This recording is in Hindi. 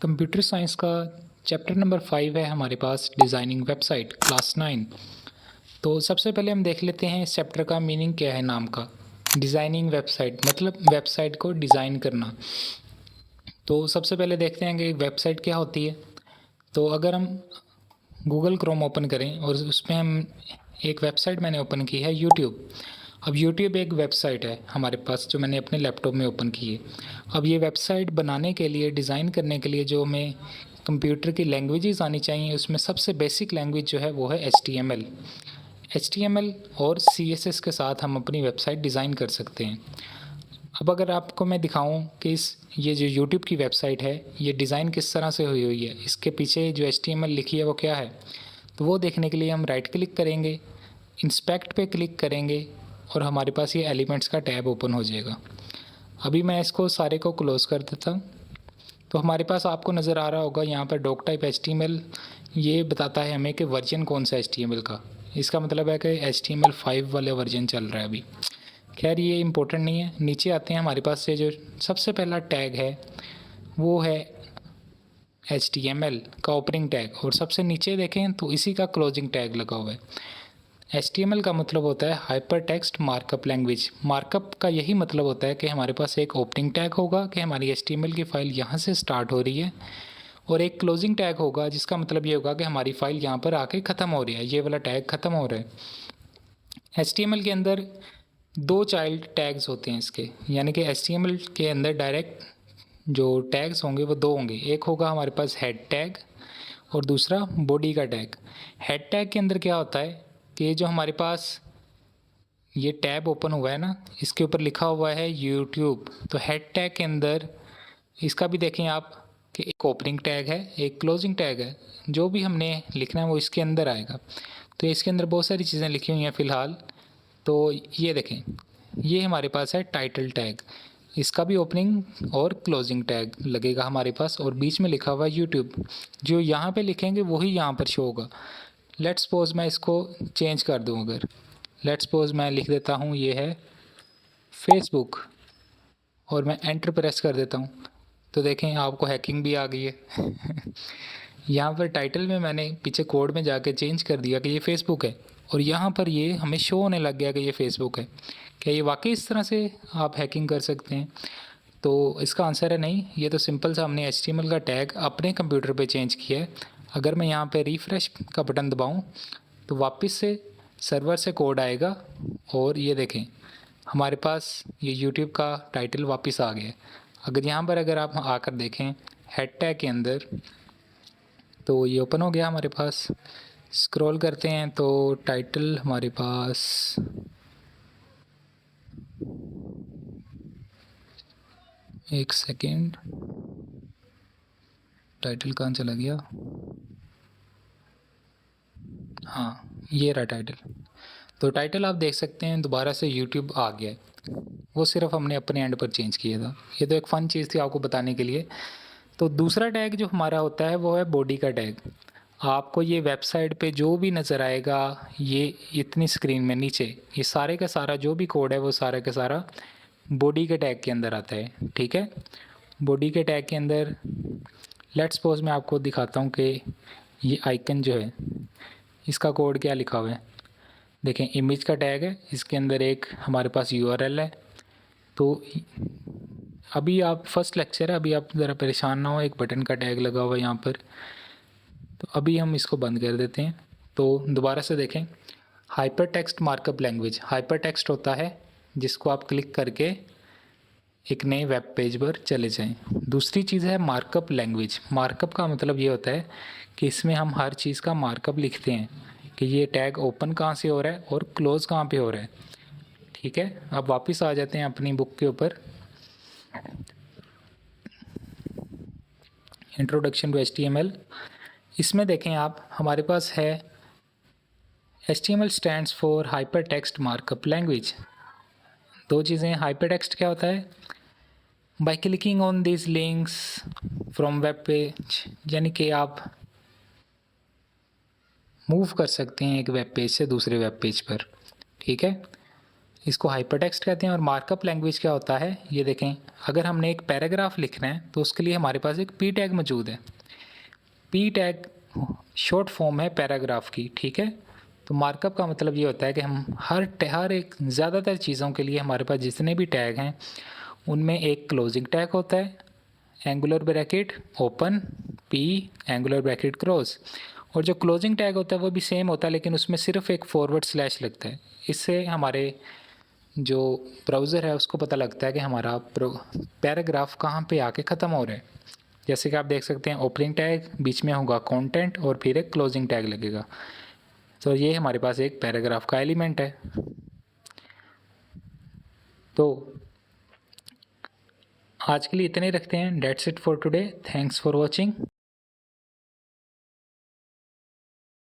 कंप्यूटर साइंस का चैप्टर नंबर 5 है हमारे पास, डिज़ाइनिंग वेबसाइट, क्लास 9। तो सबसे पहले हम देख लेते हैं इस चैप्टर का मीनिंग क्या है नाम का। डिज़ाइनिंग वेबसाइट मतलब वेबसाइट को डिज़ाइन करना। तो सबसे पहले देखते हैं कि वेबसाइट क्या होती है। तो अगर हम गूगल क्रोम ओपन करें और उसमें हम एक वेबसाइट मैंने ओपन की है यूट्यूब। अब यूट्यूब एक वेबसाइट है हमारे पास जो मैंने अपने लैपटॉप में ओपन की है। अब ये वेबसाइट बनाने के लिए, डिज़ाइन करने के लिए जो हमें कंप्यूटर की लैंग्वेजेस आनी चाहिए, उसमें सबसे बेसिक लैंग्वेज जो है वो है HTML। HTML और CSS के साथ हम अपनी वेबसाइट डिज़ाइन कर सकते हैं। अब अगर आपको मैं दिखाऊं कि ये जो YouTube की वेबसाइट है ये डिज़ाइन किस तरह से हुई हुई है, इसके पीछे जो HTML लिखी है वो क्या है, तो वो देखने के लिए हम राइट क्लिक करेंगे, इंस्पेक्ट पे क्लिक करेंगे और हमारे पास ये एलिमेंट्स का टैब ओपन हो जाएगा। अभी मैं इसको सारे को क्लोज़ कर देता हूँ। तो हमारे पास आपको नज़र आ रहा होगा यहाँ पर डॉक टाइप HTML, ये बताता है हमें कि वर्जन कौन सा HTML का। इसका मतलब है कि HTML 5 वाले वर्जन चल रहा है अभी। खैर ये इम्पोर्टेंट नहीं है। नीचे आते हैं, हमारे पास से जो सबसे पहला टैग है वो है HTML का ओपनिंग टैग, और सबसे नीचे देखें तो इसी का क्लोजिंग टैग लगा हुआ है। HTML का मतलब होता है hyper text markup language. Markup का यही मतलब होता है कि हमारे पास एक ओपनिंग टैग होगा कि हमारी HTML की फ़ाइल यहाँ से स्टार्ट हो रही है, और एक क्लोजिंग टैग होगा जिसका मतलब ये होगा कि हमारी फ़ाइल यहाँ पर आके ख़त्म हो रही है, ये वाला टैग ख़त्म हो रहा है। HTML के अंदर दो चाइल्ड टैग्स होते हैं इसके, यानी कि HTML के अंदर डायरेक्ट जो टैग्स होंगे वो दो होंगे। एक होगा हमारे पास हेड टैग और दूसरा बॉडी का टैग। हेड टैग के अंदर क्या होता है कि जो हमारे पास ये टैब ओपन हुआ है ना, इसके ऊपर लिखा हुआ है यूट्यूब, तो हेड टैग के अंदर इसका भी देखें आप कि एक ओपनिंग टैग है, एक क्लोजिंग टैग है। जो भी हमने लिखना है वो इसके अंदर आएगा। तो इसके अंदर बहुत सारी चीज़ें लिखी हुई हैं फ़िलहाल। तो ये देखें, ये हमारे पास है टाइटल टैग, इसका भी ओपनिंग और क्लोजिंग टैग लगेगा हमारे पास, और बीच में लिखा हुआ है यूट्यूब। जो यहाँ पे लिखेंगे वही यहाँ पर शो होगा। लेट्स सपोज मैं इसको चेंज कर दूँ, अगर लेट्स सपोज मैं लिख देता हूँ ये है फेसबुक और मैं एंटर प्रेस कर देता हूँ, तो देखें आपको हैकिंग भी आ गई है। यहाँ पर टाइटल में मैंने पीछे कोड में जाके चेंज कर दिया कि ये फेसबुक है, और यहाँ पर ये हमें शो होने लग गया कि ये फेसबुक है। क्या ये वाकई इस तरह से आप हैकिंग कर सकते हैं? तो इसका आंसर है नहीं। ये तो सिंपल सा हमने HTML का टैग अपने कंप्यूटर पे चेंज किया है। अगर मैं यहाँ पे रिफ़्रेश का बटन दबाऊँ तो वापस से सर्वर से कोड आएगा, और ये देखें हमारे पास ये यूट्यूब का टाइटल वापस आ गया है। अगर यहाँ पर अगर आप आकर देखें हेड टैग के अंदर, तो ये ओपन हो गया हमारे पास। स्क्रॉल करते हैं तो टाइटल हमारे पास, एक सेकेंड, टाइटल कहाँ चला गया? हाँ, ये रहा टाइटल। तो टाइटल आप देख सकते हैं दोबारा से यूट्यूब आ गया है। वो सिर्फ हमने अपने एंड पर चेंज किया था। ये तो एक फ़न चीज़ थी आपको बताने के लिए। तो दूसरा टैग जो हमारा होता है वो है बॉडी का टैग। आपको ये वेबसाइट पे जो भी नज़र आएगा, ये इतनी स्क्रीन में नीचे, ये सारे का सारा जो भी कोड है वो सारा का सारा बॉडी के टैग के अंदर आता है। ठीक है, बॉडी के टैग के अंदर लेट्स सपोज मैं आपको दिखाता हूँ कि ये आइकन जो है इसका कोड क्या लिखा हुआ है। देखें, इमेज का टैग है, इसके अंदर एक हमारे पास URL है। तो अभी आप फर्स्ट लेक्चर है, अभी आप ज़रा परेशान ना हो, एक बटन का टैग लगा हुआ है यहाँ पर। तो अभी हम इसको बंद कर देते हैं। तो दोबारा से देखें, hyper text markup language. Hyper text होता है जिसको आप क्लिक करके एक नए वेब पेज पर चले जाएं। दूसरी चीज़ है मार्कअप लैंग्वेज। मार्कअप का मतलब ये होता है कि इसमें हम हर चीज़ का मार्कअप लिखते हैं कि ये टैग ओपन कहाँ से हो रहा है और क्लोज़ कहाँ पे हो रहा है। ठीक है, अब वापस आ जाते हैं अपनी बुक के ऊपर। इंट्रोडक्शन टू HTML, इसमें देखें आप, हमारे पास है HTML stands for hyper text markup language. दो चीज़ें, हाइपर टेक्स्ट क्या होता है? By clicking on this links from web page, यानी कि आप मूव कर सकते हैं एक वेब पेज से दूसरे वेब पेज पर। ठीक है, इसको हाइपरटेक्स्ट कहते हैं। और मार्कअप लैंग्वेज क्या होता है ये देखें, अगर हमने एक पैराग्राफ लिखना है तो उसके लिए हमारे पास एक पी टैग मौजूद है। पी टैग शॉर्ट फॉर्म है पैराग्राफ की, ठीक है। तो मार्कअप का मतलब ये होता है कि हम हर एक ज़्यादातर चीज़ों के लिए हमारे पास जितने भी टैग हैं उनमें एक क्लोजिंग टैग होता है, angular bracket open, P angular bracket close. और जो क्लोजिंग टैग होता है वो भी सेम होता है, लेकिन उसमें सिर्फ एक फॉरवर्ड स्लैश लगता है। इससे हमारे जो ब्राउज़र है उसको पता लगता है कि हमारा पैराग्राफ कहाँ पे आके ख़त्म हो रहा है। जैसे कि आप देख सकते हैं ओपनिंग टैग, बीच में होगा कंटेंट और फिर एक क्लोजिंग टैग लगेगा। तो ये हमारे पास एक पैराग्राफ का एलिमेंट है। तो आज के लिए इतने ही रखते हैं। That's it for today. Thanks for watching.